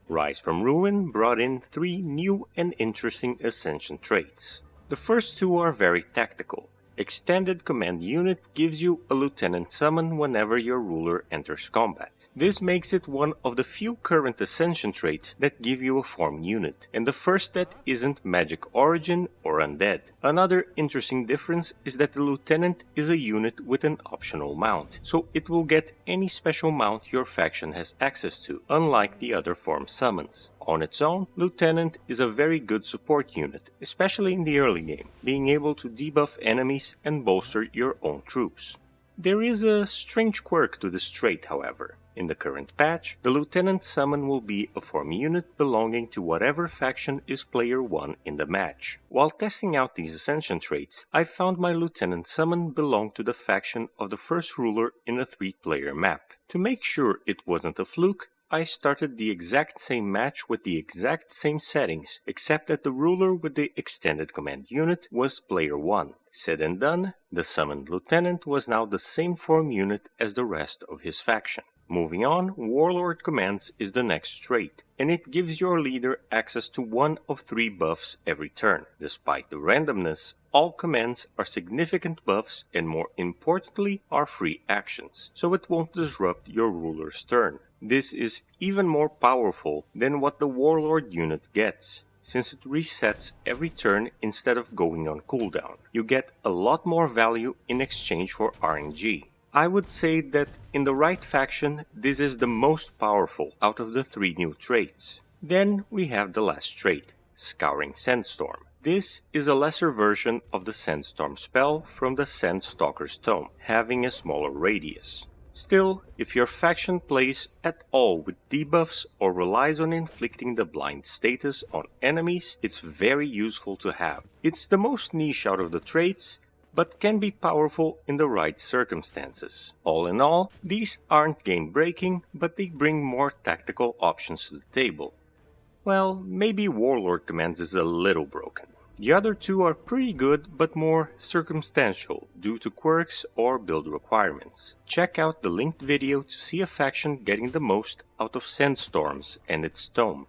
Rise from Ruin brought in 3 new and interesting Ascension traits. The first 2 are very tactical. Extended Command Unit gives you a Lieutenant summon whenever your ruler enters combat. This makes it one of the few current Ascension traits that give you a form unit, and the first that isn't magic origin or undead. Another interesting difference is that the Lieutenant is a unit with an optional mount, so it will get any special mount your faction has access to, unlike the other form summons. On its own, Lieutenant is a very good support unit, especially in the early game, being able to debuff enemies and bolster your own troops. There is a strange quirk to this trait, however. In the current patch, the Lieutenant summon will be a form unit belonging to whatever faction is player 1 in the match. While testing out these Ascension traits, I found my Lieutenant summon belonged to the faction of the first ruler in a 3-player map. To make sure it wasn't a fluke, I started the exact same match with the exact same settings, except that the ruler with the extended command unit was player 1. Said and done, the summoned lieutenant was now the same form unit as the rest of his faction. Moving on, Warlord Commands is the next trait, and it gives your leader access to one of 3 buffs every turn. Despite the randomness, all commands are significant buffs and more importantly are free actions, so it won't disrupt your ruler's turn. This is even more powerful than what the Warlord unit gets, since it resets every turn instead of going on cooldown. You get a lot more value in exchange for RNG. I would say that in the right faction, this is the most powerful out of the 3 new traits. Then we have the last trait, Scouring Sandstorm. This is a lesser version of the Sandstorm spell from the Sandstalker's Tome, having a smaller radius. Still, if your faction plays at all with debuffs or relies on inflicting the blind status on enemies, it's very useful to have. It's the most niche out of the traits, but can be powerful in the right circumstances. All in all, these aren't game-breaking, but they bring more tactical options to the table. Well, maybe Warlord Commands is a little broken. The other 2 are pretty good, but more circumstantial due to quirks or build requirements. Check out the linked video to see a faction getting the most out of Sandstorms and its tome.